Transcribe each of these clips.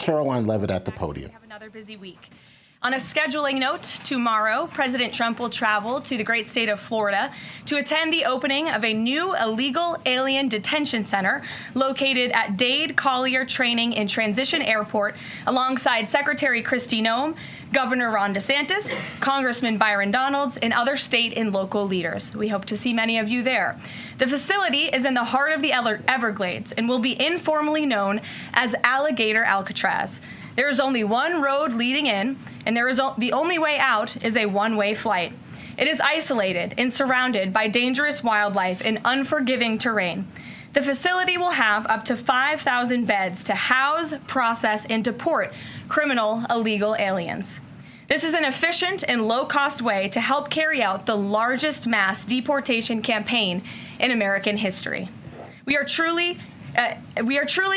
Karoline Leavitt at the podium. We have another busy week. On a scheduling note, tomorrow, President Trump will travel to the great state of Florida to attend the opening of a new illegal alien detention center located at Dade Collier Training and Transition Airport alongside Secretary Kristi Noem, Governor Ron DeSantis, Congressman Byron Donalds, and other state and local leaders. We hope to see many of you there. The facility is in the heart of the Everglades and will be informally known as Alligator Alcatraz. There is only one road leading in, and the only way out is a one-way flight. It is isolated and surrounded by dangerous wildlife and unforgiving terrain. The facility will have up to 5,000 beds to house, process, and deport criminal illegal aliens. This is an efficient and low-cost way to help carry out the largest mass deportation campaign in American history. We are truly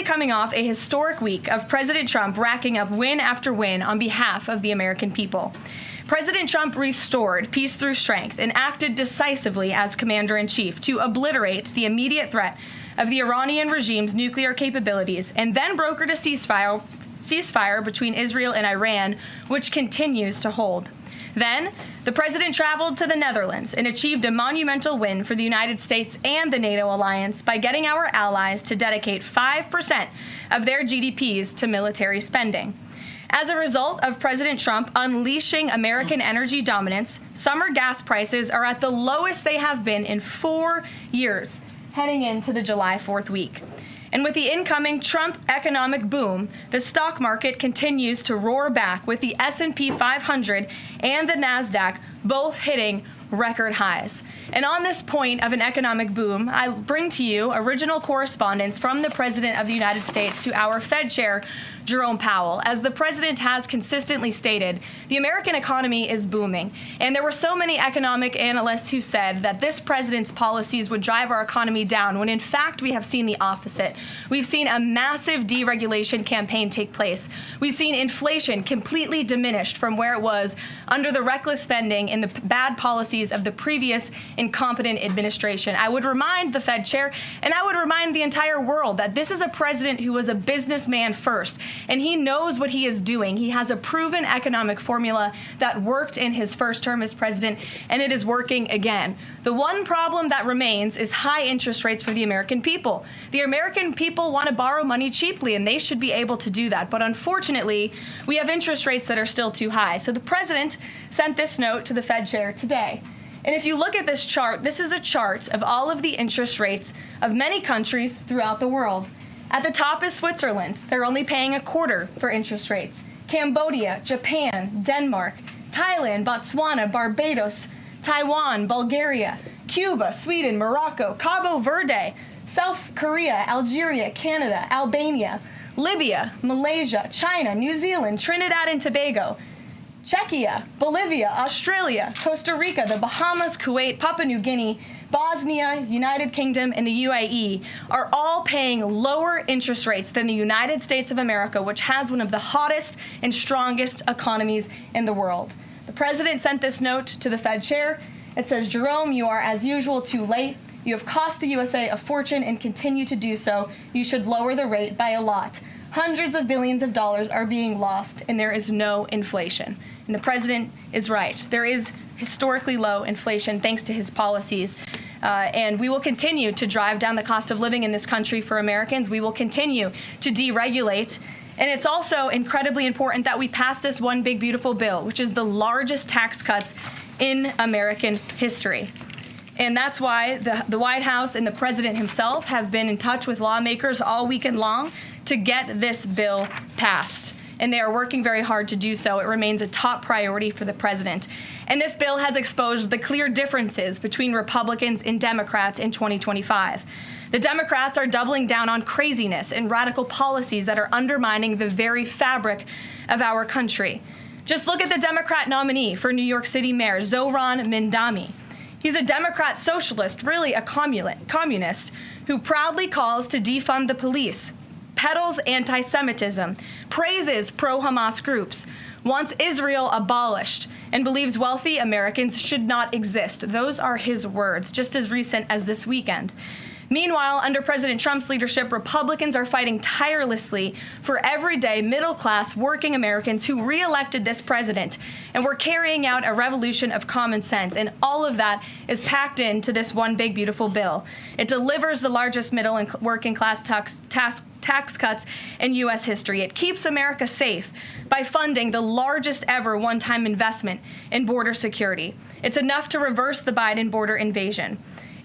coming off a historic week of President Trump racking up win after win on behalf of the American people. President Trump restored peace through strength and acted decisively as commander-in-chief to obliterate the immediate threat of the Iranian regime's nuclear capabilities and then brokered a ceasefire between Israel and Iran, which continues to hold. Then, the president traveled to the Netherlands and achieved a monumental win for the United States and the NATO alliance by getting our allies to dedicate 5% of their GDPs to military spending. As a result of President Trump unleashing American energy dominance, summer gas prices are at the lowest they have been in 4 years, heading into the July 4th week. And with the incoming Trump economic boom, the stock market continues to roar back, with the S&P 500 and the NASDAQ both hitting record highs. And on this point of an economic boom, I bring to you original correspondence from the President of the United States to our Fed Chair, Jerome Powell. As the President has consistently stated, the American economy is booming. And there were so many economic analysts who said that this president's policies would drive our economy down, when in fact we have seen the opposite. We've seen a massive deregulation campaign take place. We've seen inflation completely diminished from where it was under the reckless spending and the bad policies of the previous incompetent administration. I would remind the Fed Chair, and I would remind the entire world, that this is a president who was a businessman first, and he knows what he is doing. He has a proven economic formula that worked in his first term as president, and it is working again. The one problem that remains is high interest rates for the American people. The American people want to borrow money cheaply, and they should be able to do that. But unfortunately, we have interest rates that are still too high. So the president sent this note to the Fed Chair today. And if you look at this chart, this is a chart of all of the interest rates of many countries throughout the world. At the top is Switzerland. They're only paying a quarter for interest rates. Cambodia, Japan, Denmark, Thailand, Botswana, Barbados, Taiwan, Bulgaria, Cuba, Sweden, Morocco, Cabo Verde, South Korea, Algeria, Canada, Albania, Libya, Malaysia, China, New Zealand, Trinidad and Tobago, Czechia, Bolivia, Australia, Costa Rica, the Bahamas, Kuwait, Papua New Guinea, Bosnia, United Kingdom, and the UAE are all paying lower interest rates than the United States of America, which has one of the hottest and strongest economies in the world. The president sent this note to the Fed Chair. It says, Jerome, you are as usual too late. You have cost the USA a fortune and continue to do so. You should lower the rate by a lot. Hundreds of billions of dollars are being lost, and there is no inflation. And the president is right. There is historically low inflation thanks to his policies. And we will continue to drive down the cost of living in this country for Americans. We will continue to deregulate. And it's also incredibly important that we pass this one big, beautiful bill, which is the largest tax cuts in American history. And that's why the White House and the president himself have been in touch with lawmakers all weekend long to get this bill passed. And they are working very hard to do so. It remains a top priority for the president. And this bill has exposed the clear differences between Republicans and Democrats in 2025. The Democrats are doubling down on craziness and radical policies that are undermining the very fabric of our country. Just look at the Democrat nominee for New York City Mayor, Zohran Mamdani. He's a Democrat socialist, really a communist, who proudly calls to defund the police, peddles anti-Semitism, praises pro-Hamas groups, wants Israel abolished, and believes wealthy Americans should not exist. Those are his words, just as recent as this weekend. Meanwhile, under President Trump's leadership, Republicans are fighting tirelessly for everyday middle-class working Americans who re-elected this president. And we're carrying out a revolution of common sense. And all of that is packed into this one big, beautiful bill. It delivers the largest middle and working class tax cuts in U.S. history. It keeps America safe by funding the largest ever one-time investment in border security. It's enough to reverse the Biden border invasion.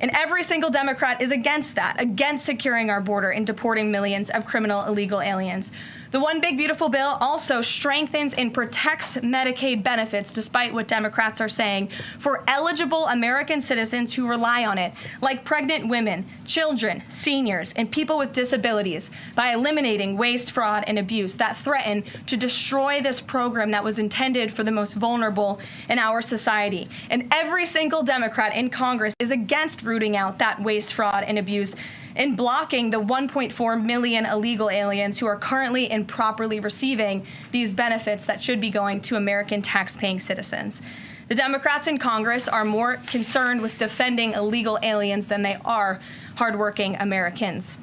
And every single Democrat is against that, against securing our border and deporting millions of criminal illegal aliens. The one big beautiful bill also strengthens and protects Medicaid benefits, despite what Democrats are saying, for eligible American citizens who rely on it, like pregnant women, children, seniors, and people with disabilities, by eliminating waste, fraud, and abuse that threaten to destroy this program that was intended for the most vulnerable in our society. And every single Democrat in Congress is against rooting out that waste, fraud, and abuse and blocking the 1.4 million illegal aliens who are currently improperly receiving these benefits that should be going to American tax-paying citizens. The Democrats in Congress are more concerned with defending illegal aliens than they are hardworking Americans.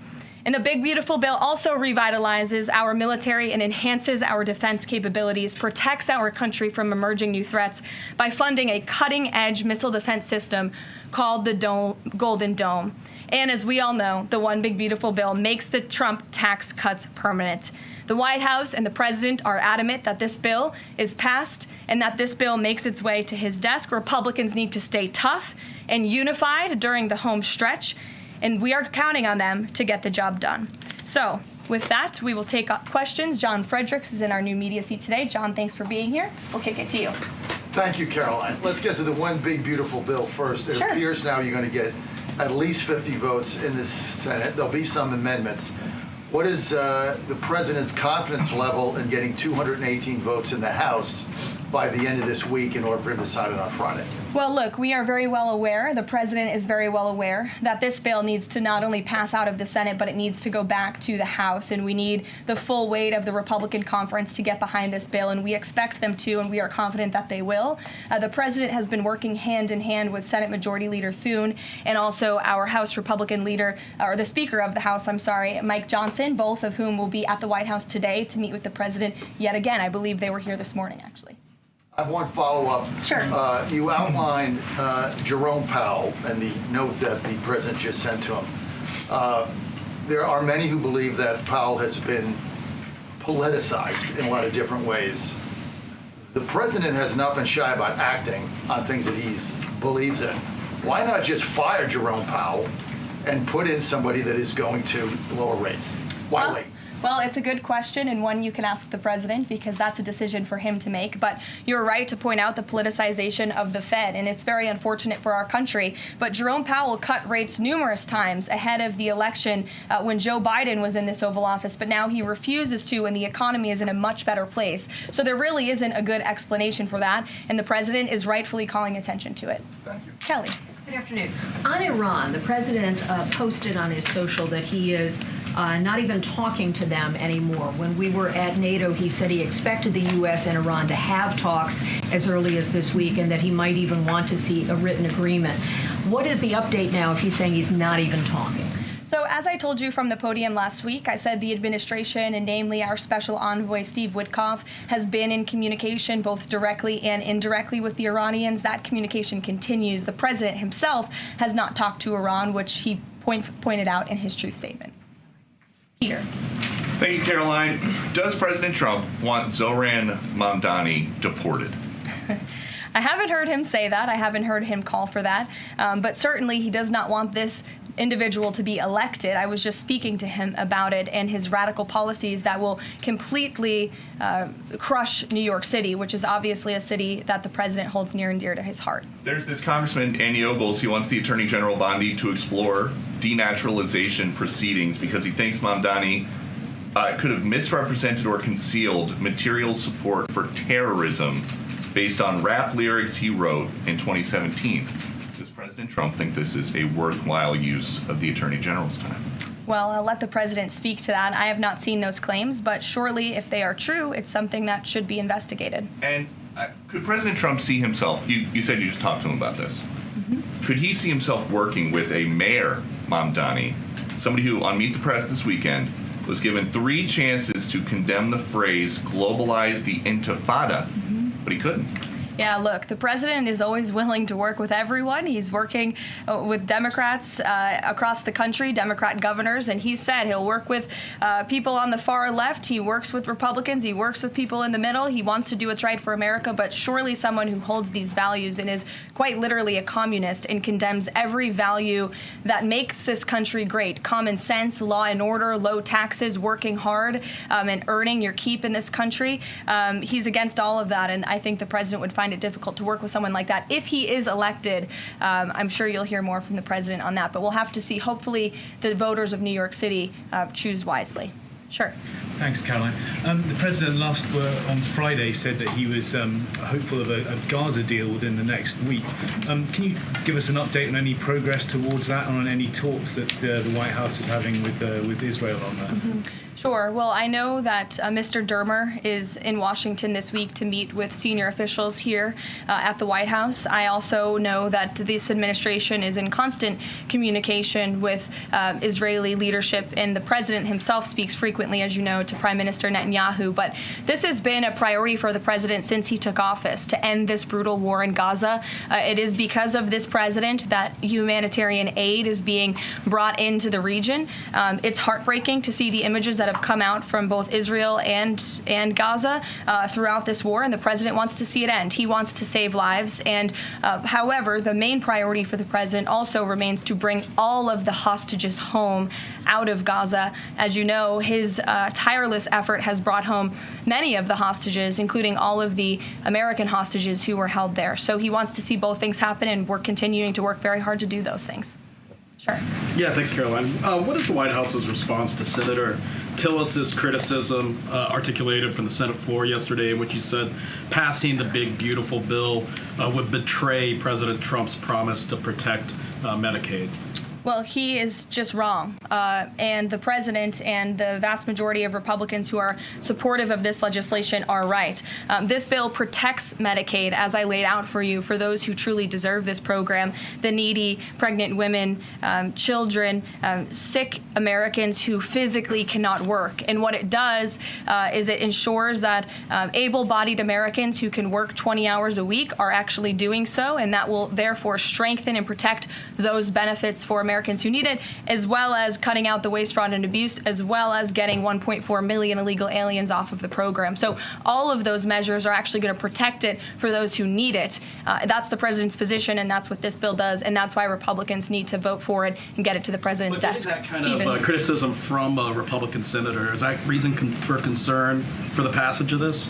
And the big, beautiful bill also revitalizes our military and enhances our defense capabilities, protects our country from emerging new threats by funding a cutting-edge missile defense system called the Golden Dome. And as we all know, the one big, beautiful bill makes the Trump tax cuts permanent. The White House and the president are adamant that this bill is passed and that this bill makes its way to his desk. Republicans need to stay tough and unified during the home stretch, and we are counting on them to get the job done. So with that, we will take up questions. John Fredericks is in our new media seat today. John, thanks for being here. We'll kick it to you. Thank you, Karoline. Let's get to the one big, beautiful bill first. It appears now you're going to get at least 50 votes in the Senate. There'll be some amendments. What is the president's confidence level in getting 218 votes in the House by the end of this week in order for him to sign it on Friday? Well, look, we are very well aware, the president is very well aware, that this bill needs to not only pass out of the Senate, but it needs to go back to the House, and we need the full weight of the Republican conference to get behind this bill, and we expect them to, and we are confident that they will. The president has been working hand in hand with Senate Majority Leader Thune and also our House Republican leader, or the Speaker of the House, Mike Johnson, both of whom will be at the White House today to meet with the president yet again. I believe they were here this morning, actually. I have one follow-up. Sure. You outlined Jerome Powell and the note that the president just sent to him. There are many who believe that Powell has been politicized in a lot of different ways. The president has not been shy about acting on things that he believes in. Why not just fire Jerome Powell and put in somebody that is going to lower rates? Why wait? Well, it's a good question, and one you can ask the president, because that's a decision for him to make. But you're right to point out the politicization of the Fed, and it's very unfortunate for our country. But Jerome Powell cut rates numerous times ahead of the election when Joe Biden was in this Oval Office, but now he refuses to, and the economy is in a much better place. So there really isn't a good explanation for that, and the president is rightfully calling attention to it. Thank you. Kelly. Good afternoon. On Iran, the president posted on his social that he is not even talking to them anymore. When we were at NATO, he said he expected the U.S. and Iran to have talks as early as this week and that he might even want to see a written agreement. What is the update now if he's saying he's not even talking? So as I told you from the podium last week, I said the administration, and namely our special envoy, Steve Witkoff, has been in communication both directly and indirectly with the Iranians. That communication continues. The president himself has not talked to Iran, which he pointed out in his truth statement. Peter. Thank you, Karoline. Does President Trump want Zohran Mamdani deported? I haven't heard him say that. I haven't heard him call for that. But certainly he does not want this individual to be elected. I was just speaking to him about it and his radical policies that will completely crush New York City, which is obviously a city that the president holds near and dear to his heart. There's this Congressman, Andy Ogles. He wants the Attorney General Bondi to explore denaturalization proceedings because he thinks Mamdani could have misrepresented or concealed material support for terrorism based on rap lyrics he wrote in 2017. Does President Trump think this is a worthwhile use of the Attorney General's time? Well, I'll let the president speak to that. I have not seen those claims, but surely if they are true, it's something that should be investigated. And could President Trump see himself, you said you just talked to him about this, Mm-hmm. could he see himself working with a mayor Mamdani, somebody who, on Meet the Press this weekend, was given 3 chances to condemn the phrase globalize the intifada, but he couldn't. Yeah, look, the president is always willing to work with everyone. He's working with Democrats across the country, Democrat governors, and he said he'll work with people on the far left. He works with Republicans. He works with people in the middle. He wants to do what's right for America, but surely someone who holds these values and is quite literally a communist and condemns every value that makes this country great. Common sense, law and order, low taxes, working hard, and earning your keep in this country. He's against all of that, and I think the president would find it difficult to work with someone like that. If he is elected, I'm sure you'll hear more from the president on that, but we'll have to see. Hopefully the voters of New York City choose wisely. Sure. Thanks, Karoline. The president on Friday said that he was hopeful of a Gaza deal within the next week. Can you give us an update on any progress towards that, and on any talks that the White House is having with Israel on that? Mm-hmm. Sure. Well, I know that Mr. Dermer is in Washington this week to meet with senior officials here at the White House. I also know that this administration is in constant communication with Israeli leadership, and the president himself speaks frequently, as you know, to Prime Minister Netanyahu. But this has been a priority for the president since he took office, to end this brutal war in Gaza. It is because of this president that humanitarian aid is being brought into the region. It's heartbreaking to see the images that have come out from both Israel and Gaza throughout this war, and the president wants to see it end. He wants to save lives, and however, the main priority for the president also remains to bring all of the hostages home out of Gaza. As you know, his tireless effort has brought home many of the hostages, including all of the American hostages who were held there. So he wants to see both things happen, and we're continuing to work very hard to do those things. Sure. Yeah, thanks, Karoline. What is the White House's response to Senator Tillis's criticism articulated from the Senate floor yesterday, in which he said passing the big, beautiful bill would betray President Trump's promise to protect Medicaid? Well, he is just wrong. And the president and the vast majority of Republicans who are supportive of this legislation are right. This bill protects Medicaid, as I laid out for you, for those who truly deserve this program, the needy, pregnant women, children, sick Americans who physically cannot work. And what it does is it ensures that able-bodied Americans who can work 20 hours a week are actually doing so, and that will therefore strengthen and protect those benefits for Americans who need it, as well as cutting out the waste, fraud, and abuse, as well as getting 1.4 million illegal aliens off of the program. So all of those measures are actually going to protect it for those who need it. That's the president's position, and that's what this bill does, and that's why Republicans need to vote for it and get it to the president's desk. That kind of criticism from a Republican senator, is that reason for concern for the passage of this?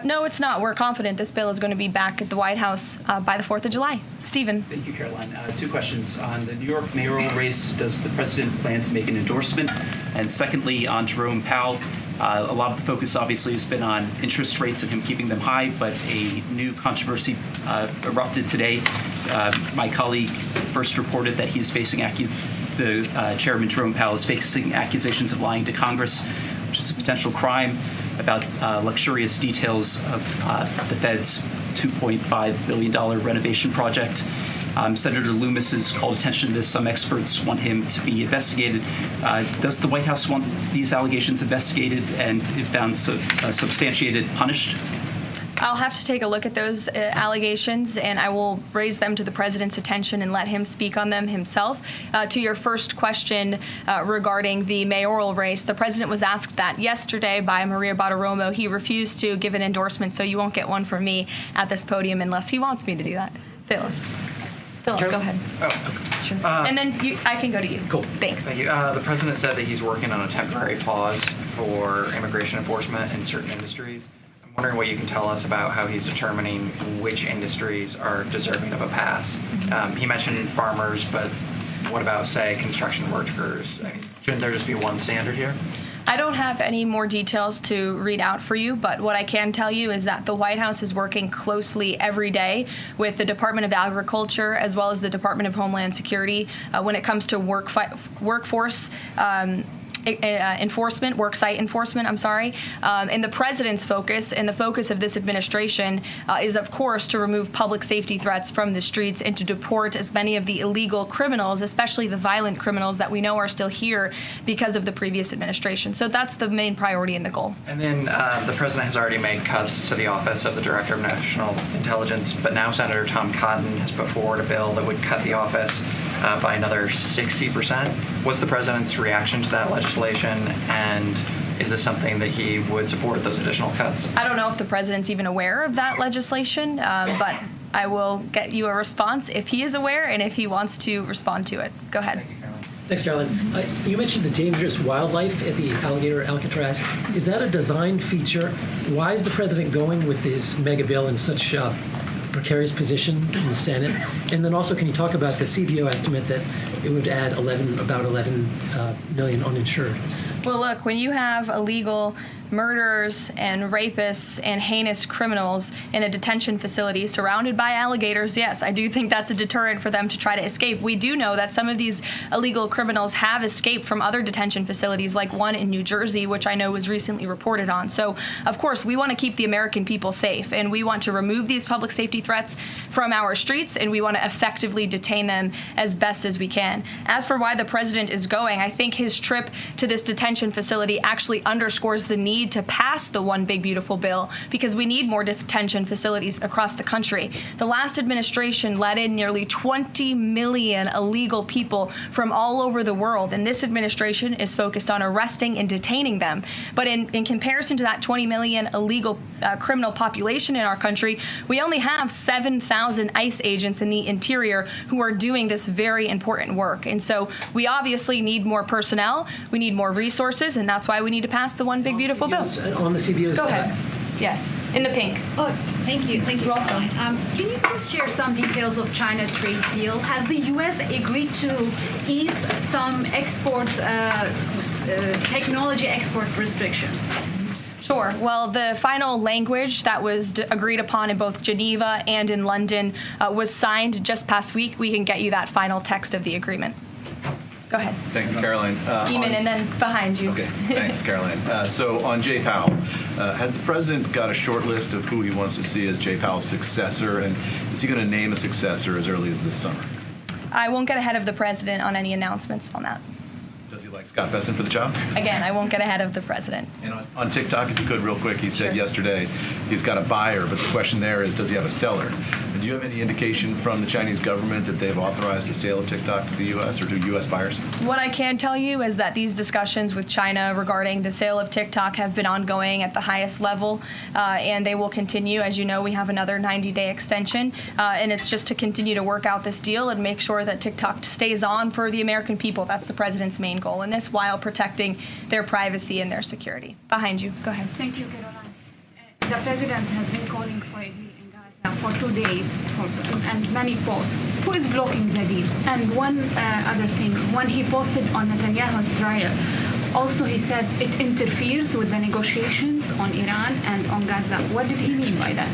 No, it's not. We're confident this bill is going to be back at the White House by the 4th of July. Stephen. Thank you, Karoline. 2 questions. On the New York mayoral race, does the president plan to make an endorsement? And secondly, on Jerome Powell, a lot of the focus obviously has been on interest rates and him keeping them high, but a new controversy erupted today. My colleague first reported that he's facing Chairman Jerome Powell is facing accusations of lying to Congress, which is a potential crime, about luxurious details of the Fed's $2.5 billion renovation project. Senator Loomis has called attention to this. Some experts want him to be investigated. Does the White House want these allegations investigated and, if found substantiated, punished? I'll have to take a look at those allegations, and I will raise them to the president's attention and let him speak on them himself. To your first question regarding the mayoral race, the president was asked that yesterday by Maria Bartiromo. He refused to give an endorsement, so you won't get one from me at this podium unless he wants me to do that. Phil, go ahead. Oh, okay. Sure. And then I can go to you. Cool. Thanks. Thank you. The president said that he's working on a temporary pause for immigration enforcement in certain industries. I'm wondering what you can tell us about how he's determining which industries are deserving of a pass. He mentioned farmers, but what about, say, construction workers? I mean, shouldn't there just be one standard here? I don't have any more details to read out for you, but what I can tell you is that the White House is working closely every day with the Department of Agriculture as well as the Department of Homeland Security when it comes to workforce enforcement, worksite enforcement, and the president's focus and the focus of this administration is, of course, to remove public safety threats from the streets and to deport as many of the illegal criminals, especially the violent criminals that we know are still here because of the previous administration. So that's the main priority and the goal. And then the president has already made cuts to the Office of the Director of National Intelligence, but now Senator Tom Cotton has put forward a bill that would cut the office by another 60%. What's the president's reaction to that legislation, and is this something that he would support, those additional cuts? I don't know if the president's even aware of that legislation, but I will get you a response if he is aware and if he wants to respond to it. Go ahead. Thanks, Karoline. You mentioned the dangerous wildlife at the alligator Alcatraz. Is that a design feature? Why is the president going with this mega bill in such a precarious position in the Senate? And then also, can you talk about the CBO estimate that it would add about 11 million uninsured? Well, look, when you have illegal murderers and rapists and heinous criminals in a detention facility surrounded by alligators, yes, I do think that's a deterrent for them to try to escape. We do know that some of these illegal criminals have escaped from other detention facilities, like one in New Jersey, which I know was recently reported on. So, of course, we want to keep the American people safe, and we want to remove these public safety threats from our streets, and we want to effectively detain them as best as we can. As for why the president is going, I think his trip to this detention facility actually underscores the need to pass the One Big Beautiful Bill, because we need more detention facilities across the country. The last administration let in nearly 20 million illegal people from all over the world, and this administration is focused on arresting and detaining them. But in comparison to that 20 million illegal criminal population in our country, we only have 7,000 ICE agents in the interior who are doing this very important work. And so we obviously need more personnel, we need more resources, and that's why we need to pass the One Big Beautiful Bill. On the CBO's. Go ahead. Yes, in the pink. Oh, thank you. Thank you. You're welcome. Can you please share some details of China trade deal? Has the U.S. agreed to ease some export, technology export restrictions? Sure. Well, the final language that was agreed upon in both Geneva and in London was signed just past week. We can get you that final text of the agreement. Go ahead. Thank you, Karoline. Eamon, and then behind you. Okay, thanks, Karoline. So on Jay Powell, has the president got a short list of who he wants to see as Jay Powell's successor, and is he going to name a successor as early as this summer? I won't get ahead of the president on any announcements on that. Does he like Scott Bessent for the job? Again, I won't get ahead of the president. And on TikTok, if you could, real quick, he said Sure. yesterday he's got a buyer, but the question there is, does he have a seller? And do you have any indication from the Chinese government that they've authorized a sale of TikTok to the U.S. or to U.S. buyers? What I can tell you is that these discussions with China regarding the sale of TikTok have been ongoing at the highest level, and they will continue. As you know, we have another 90-day extension, and it's just to continue to work out this deal and make sure that TikTok stays on for the American people. That's the president's main goal in this, while protecting their privacy and their security. Behind you. Go ahead. Thank you, Karoline. The president has been calling for a deal in Gaza for 2 days and many posts. Who is blocking the deal? And one other thing, when he posted on Netanyahu's trial, also he said it interferes with the negotiations on Iran and on Gaza. What did he mean by that?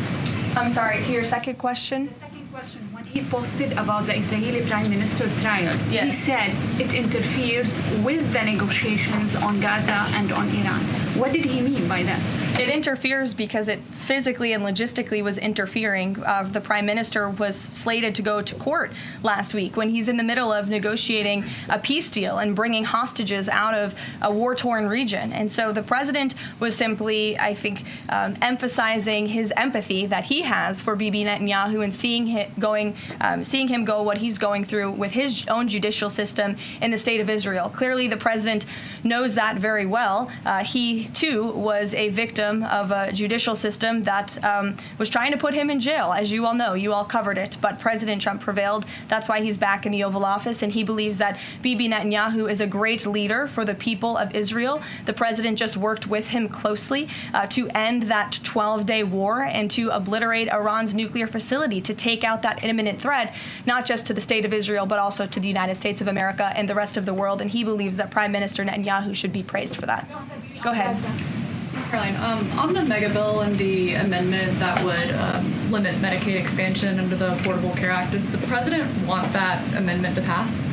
I'm sorry, to your second question? The second question, when he posted about the Israeli Prime Minister trial, Yes. he said it interferes with the negotiations on Gaza and on Iran. What did he mean by that? It interferes because it physically and logistically was interfering. The prime minister was slated to go to court last week when he's in the middle of negotiating a peace deal and bringing hostages out of a war-torn region. And so the president was simply, I think, emphasizing his empathy that he has for Bibi Netanyahu and seeing him go what he's going through with his own judicial system in the state of Israel. Clearly, the president knows that very well. He, too, was a victim of a judicial system that was trying to put him in jail, as you all know. You all covered it. But President Trump prevailed. That's why he's back in the Oval Office, and he believes that Bibi Netanyahu is a great leader for the people of Israel. The president just worked with him closely to end that 12-day war and to obliterate Iran's nuclear facility, to take out that imminent threat, not just to the state of Israel, but also to the United States of America and the rest of the world. And he believes that Prime Minister Netanyahu should be praised for that. Go ahead. Thanks, Caroline. On the mega bill and the amendment that would limit Medicaid expansion under the Affordable Care Act, does the president want that amendment to pass?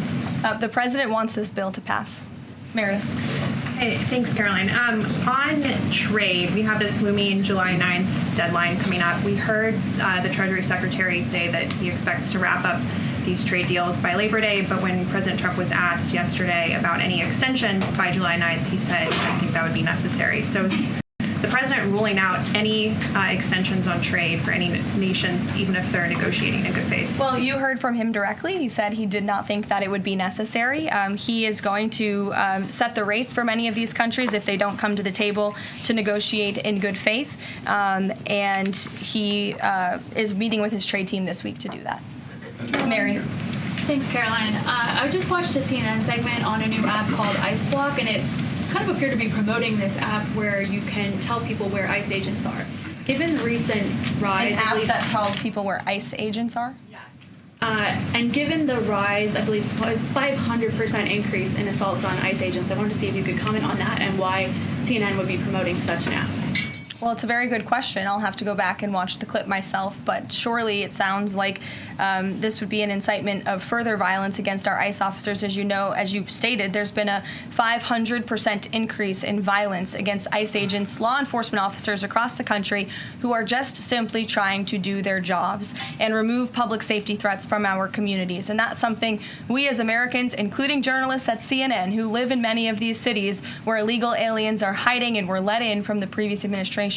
The president wants this bill to pass. Meredith. Hey, thanks, Caroline. On trade, we have this looming July 9th deadline coming up. We heard the Treasury Secretary say that he expects to wrap up these trade deals by Labor Day, but when President Trump was asked yesterday about any extensions by July 9th, he said, I think that would be necessary. So is the president ruling out any extensions on trade for any nations, even if they're negotiating in good faith? Well, you heard from him directly. He said he did not think that it would be necessary. He is going to set the rates for many of these countries if they don't come to the table to negotiate in good faith. And he is meeting with his trade team this week to do that. Mary. Thanks, Caroline. I just watched a CNN segment on a new app called Ice Block, and it kind of appeared to be promoting this app where you can tell people where ICE agents are. Given the recent rise... An app that tells people where ICE agents are? Yes. And given the rise, I believe, 500% increase in assaults on ICE agents, I wanted to see if you could comment on that and why CNN would be promoting such an app. Well, it's a very good question. I'll have to go back and watch the clip myself, but surely it sounds like this would be an incitement of further violence against our ICE officers. As you know, as you stated, there's been a 500% increase in violence against ICE agents, law enforcement officers across the country who are just simply trying to do their jobs and remove public safety threats from our communities. And that's something we as Americans, including journalists at CNN who live in many of these cities where illegal aliens are hiding and were let in from the previous administration,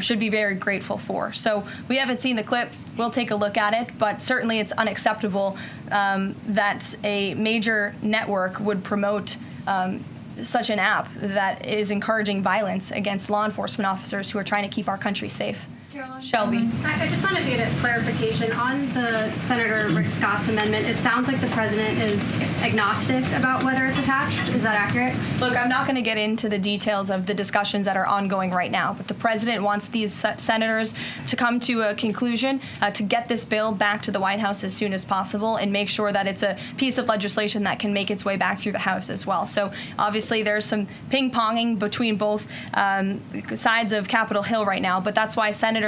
should be very grateful for. So we haven't seen the clip. We'll take a look at it, but certainly it's unacceptable that a major network would promote such an app that is encouraging violence against law enforcement officers who are trying to keep our country safe. Caroline. Shelby. I just wanted to get a clarification on the Senator Rick Scott's amendment. It sounds like the president is agnostic about whether it's attached. Is that accurate? Look, I'm not going to get into the details of the discussions that are ongoing right now, but the president wants these senators to come to a conclusion, to get this bill back to the White House as soon as possible and make sure that it's a piece of legislation that can make its way back through the House as well. So obviously there's some ping-ponging between both sides of Capitol Hill right now, but that's why Senator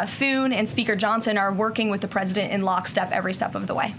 Thune and Speaker Johnson are working with the president in lockstep every step of the way.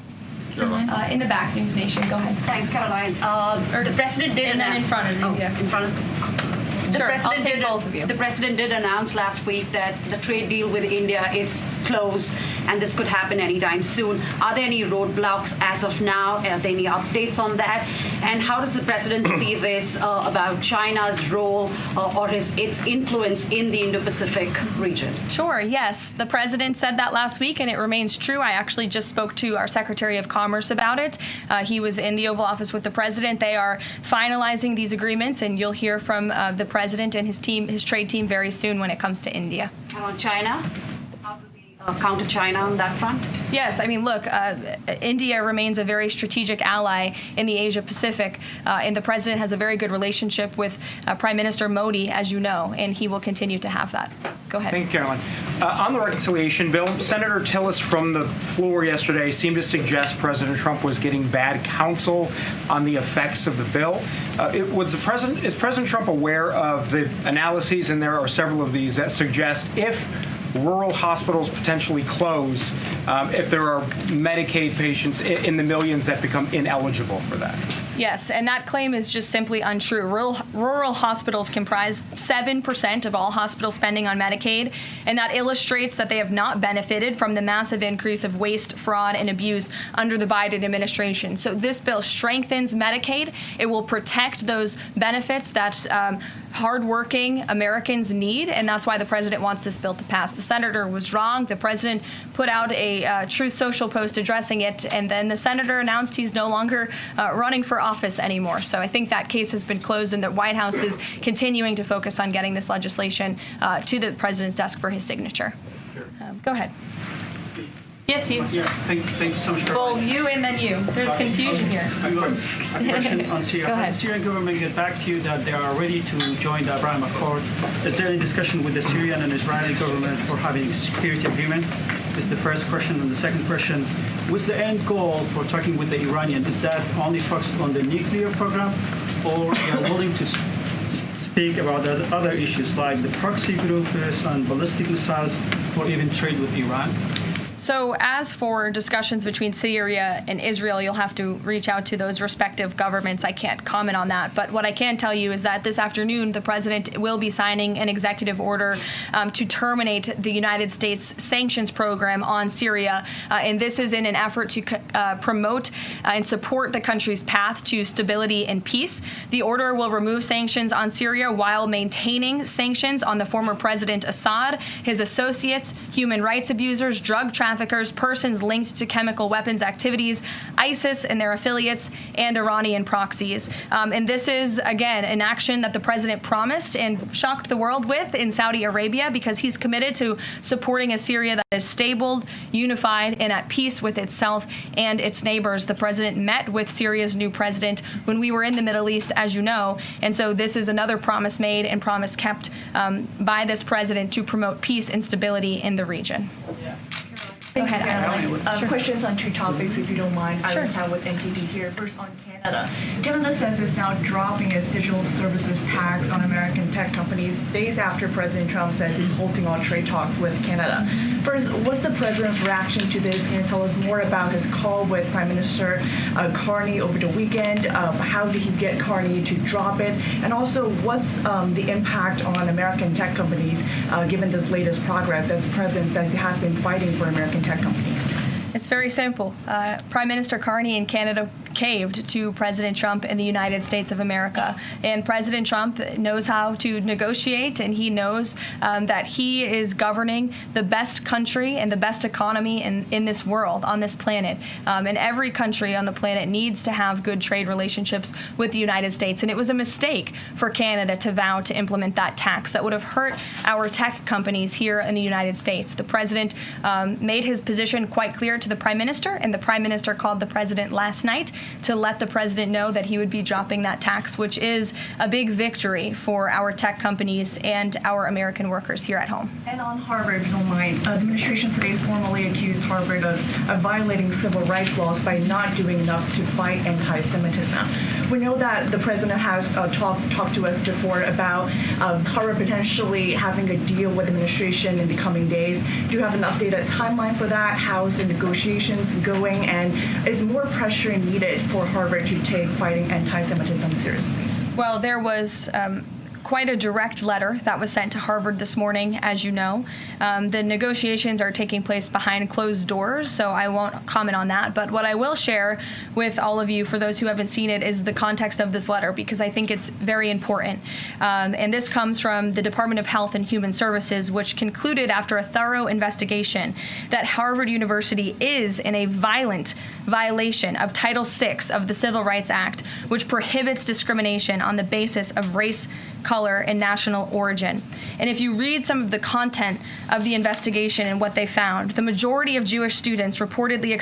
In the back, News Nation, go ahead. Thanks, Caroline. The president did and then in front of you, yes. In front of Sure, I'll take both of you. The president did announce last week that the trade deal with India is closed and this could happen anytime soon. Are there any roadblocks as of now? Are there any updates on that? And how does the president see this about China's role or its influence in the Indo-Pacific region? Sure, yes. The president said that last week, and it remains true. I actually just spoke to our Secretary of Commerce about it. He was in the Oval Office with the president. They are finalizing these agreements, and you'll hear from the president and his team, his trade team, very soon when it comes to India. And on China? How do they counter China on that front? Yes, I mean, look, India remains a very strategic ally in the Asia Pacific, and the president has a very good relationship with Prime Minister Modi, as you know, and he will continue to have that. Go ahead. Thank you, Caroline. On the reconciliation bill, Senator Tillis from the floor yesterday seemed to suggest President Trump was getting bad counsel on the effects of the bill. Is President Trump aware of the analyses, and there are several of these, that suggest if rural hospitals potentially close, if there are Medicaid patients in the millions that become ineligible for that? Yes, and that claim is just simply untrue. Rural hospitals comprise 7% of all hospital spending on Medicaid, and that illustrates that they have not benefited from the massive increase of waste, fraud, and abuse under the Biden administration. So this bill strengthens Medicaid. It will protect those benefits that hardworking Americans need, and that's why the president wants this bill to pass. The senator was wrong. The president put out a Truth Social post addressing it, and then the senator announced he's no longer running for office anymore. So I think that case has been closed, and the White House is continuing to focus on getting this legislation to the president's desk for his signature. Go ahead. Yes, you. Yeah, thank you so much. Well, you and then you. There's confusion here. A question on Syria. Go ahead. Has the Syrian government get back to you that they are ready to join the Abraham Accord? Is there any discussion with the Syrian and Israeli government for having a security agreement? This is the first question. And the second question, what's the end goal for talking with the Iranian? Is that only focused on the nuclear program, or they are willing to speak about the other issues like the proxy groups and ballistic missiles, or even trade with Iran? So as for discussions between Syria and Israel, you'll have to reach out to those respective governments. I can't comment on that. But what I can tell you is that this afternoon, the president will be signing an executive order to terminate the United States sanctions program on Syria. And this is in an effort to promote and support the country's path to stability and peace. The order will remove sanctions on Syria while maintaining sanctions on the former President Assad, his associates, human rights abusers, drug traffickers, persons linked to chemical weapons activities, ISIS and their affiliates, and Iranian proxies. And this is, again, an action that the president promised and shocked the world with in Saudi Arabia, because he's committed to supporting a Syria that is stable, unified, and at peace with itself and its neighbors. The president met with Syria's new president when we were in the Middle East, as you know, and so this is another promise made and promise kept by this president to promote peace and stability in the region. Go ahead, Karoline. Questions on two topics, if you don't mind. I will start with NTD here. First, on Canada. Canada says it's now dropping its digital services tax on American tech companies days after President Trump says he's halting all trade talks with Canada. First, what's the president's reaction to this? Can you tell us more about his call with Prime Minister Carney over the weekend? How did he get Carney to drop it? And also, what's the impact on American tech companies given this latest progress, as the president says he has been fighting for American tech companies? It's very simple. Prime Minister Carney in Canada caved to President Trump in the United States of America. And President Trump knows how to negotiate, and he knows that he is governing the best country and the best economy in this world, on this planet. And every country on the planet needs to have good trade relationships with the United States. And it was a mistake for Canada to vow to implement that tax that would have hurt our tech companies here in the United States. The president made his position quite clear to the Prime Minister, and the Prime Minister called the president last night to let the president know that he would be dropping that tax, which is a big victory for our tech companies and our American workers here at home. And on Harvard, if you don't mind, the administration today formally accused Harvard of violating civil rights laws by not doing enough to fight anti-Semitism. We know that the president has talked to us before about Harvard potentially having a deal with the administration in the coming days. Do you have an updated timeline for that? How's the negotiations going? And is more pressure needed for Harvard to take fighting anti-Semitism seriously? Well, there was quite a direct letter that was sent to Harvard this morning, as you know. The negotiations are taking place behind closed doors, so I won't comment on that. But what I will share with all of you, for those who haven't seen it, is the context of this letter, because I think it's very important. And this comes from the Department of Health and Human Services, which concluded after a thorough investigation that Harvard University is in a violent violation of Title VI of the Civil Rights Act, which prohibits discrimination on the basis of race, color, and national origin. And if you read some of the content of the investigation and what they found, the majority of Jewish students reportedly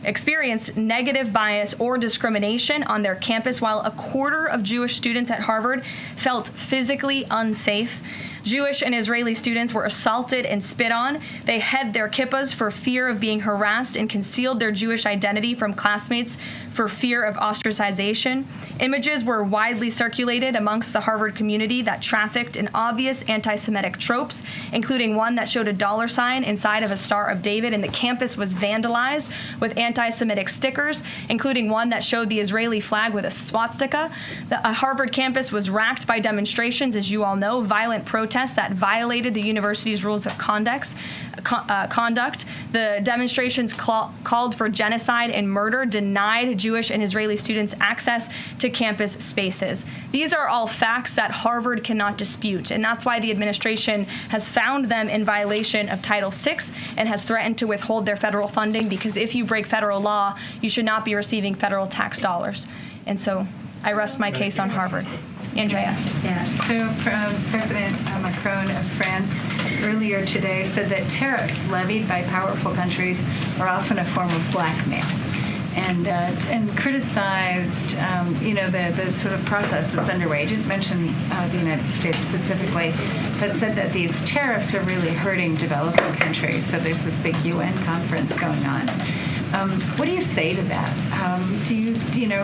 experienced negative bias or discrimination on their campus, while a quarter of Jewish students at Harvard felt physically unsafe. Jewish and Israeli students were assaulted and spit on. They hid their kippahs for fear of being harassed and concealed their Jewish identity from classmates for fear of ostracization. Images were widely circulated amongst the Harvard community that trafficked in obvious anti-Semitic tropes, including one that showed a $sign inside of a Star of David, and the campus was vandalized with anti-Semitic stickers, including one that showed the Israeli flag with a swastika. The Harvard campus was racked by demonstrations, as you all know, violent protests that violated the university's rules of conduct. The demonstrations called for genocide and murder, denied Jewish and Israeli students access to campus spaces. These are all facts that Harvard cannot dispute, and that's why the administration has found them in violation of Title VI and has threatened to withhold their federal funding, because if you break federal law, you should not be receiving federal tax dollars. And so I rest my case on Harvard. Andrea. Yeah, so President Macron of France earlier today said that tariffs levied by powerful countries are often a form of blackmail, and criticized the sort of process that's underway. He didn't mention the United States specifically, but said that these tariffs are really hurting developing countries. So there's this big UN conference going on. What do you say to that?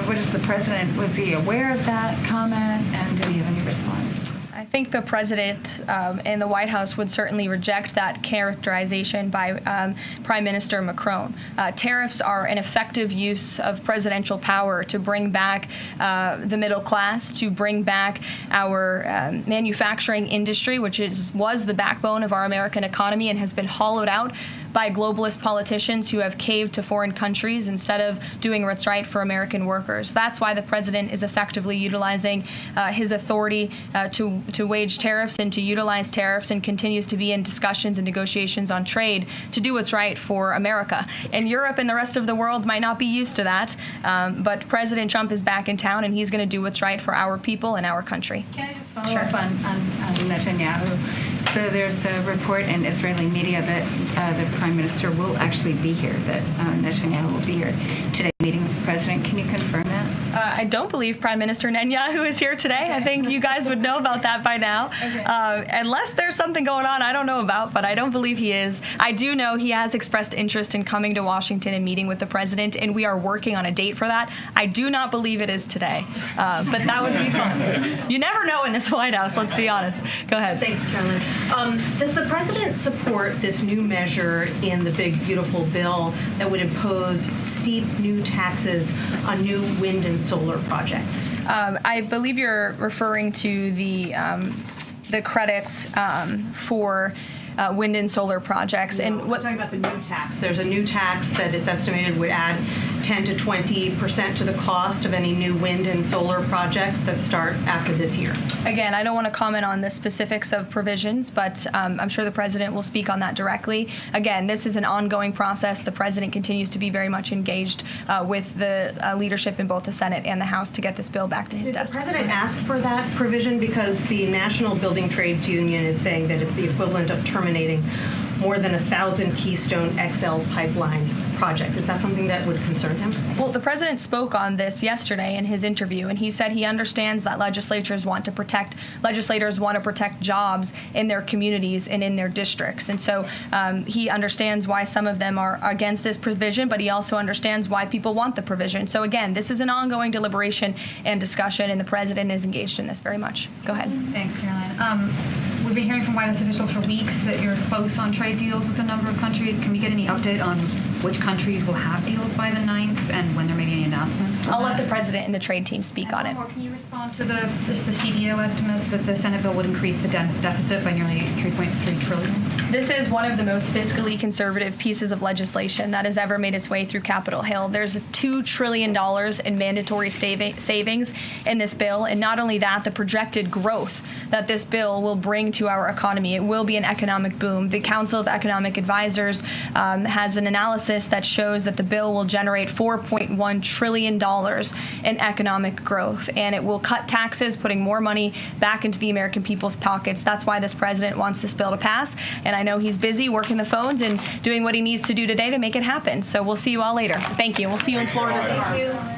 What is the president, was he aware of that comment, and did he have any response? I think the president and the White House would certainly reject that characterization by Prime Minister Macron. Tariffs are an effective use of presidential power to bring back the middle class, to bring back our manufacturing industry, which was the backbone of our American economy and has been hollowed out by globalist politicians who have caved to foreign countries instead of doing what's right for American workers. That's why the president is effectively utilizing his authority to wage tariffs and to utilize tariffs, and continues to be in discussions and negotiations on trade to do what's right for America. And Europe and the rest of the world might not be used to that, but President Trump is back in town, and he's going to do what's right for our people and our country. Can I just follow up on Netanyahu? So there's a report in Israeli media that the Prime Minister will actually be here, that Netanyahu will be here today meeting with the President. Can you confirm that? I don't believe Prime Minister Netanyahu is here today. Okay. I think you guys would know about that by now. Okay. Unless there's something going on I don't know about, but I don't believe he is. I do know he has expressed interest in coming to Washington and meeting with the President, and we are working on a date for that. I do not believe it is today, but that would be fun. You never know in this White House, let's be honest. Go ahead. Thanks, Karoline. Does the President support this new measure in the big, beautiful bill that would impose steep new taxes on new wind and solar projects? I believe you're referring to the credits for wind and solar projects. No, and we're talking about the new tax. There's a new tax that it's estimated would add 10 to 20% to the cost of any new wind and solar projects that start after this year. Again, I don't want to comment on the specifics of provisions, but I'm sure the president will speak on that directly. Again, this is an ongoing process. The president continues to be very much engaged with the leadership in both the Senate and the House to get this bill back to his desk. Did the president ask for that provision? Because the National Building Trades Union is saying that it's the equivalent of terminating more than 1,000 Keystone XL pipeline projects. Is that something that would concern him? Well, the president spoke on this yesterday in his interview, and he said he understands that legislators want to protect jobs in their communities and in their districts. And so he understands why some of them are against this provision, but he also understands why people want the provision. So again, this is an ongoing deliberation and discussion, and the president is engaged in this very much. Go ahead. Thanks, Karoline. We've been hearing from White House officials for weeks that you're close on trade deals with a number of countries. Can we get any update on which countries will have deals by the 9th and when there may be any announcements? I'll let the president and the trade team speak on it. Or can you respond to the CBO estimate that the Senate bill would increase the deficit by nearly $3.3 trillion? This is one of the most fiscally conservative pieces of legislation that has ever made its way through Capitol Hill. There's $2 trillion in mandatory savings in this bill, and not only that, the projected growth that this bill will bring to our economy. It will be an economic boom. The Council of Economic Advisors has an analysis that shows that the bill will generate $4.1 trillion in economic growth, and it will cut taxes, putting more money back into the American people's pockets. That's why this president wants this bill to pass, and I know he's busy working the phones and doing what he needs to do today to make it happen. So we'll see you all later. Thank you. We'll see you in Florida tomorrow. Thank you.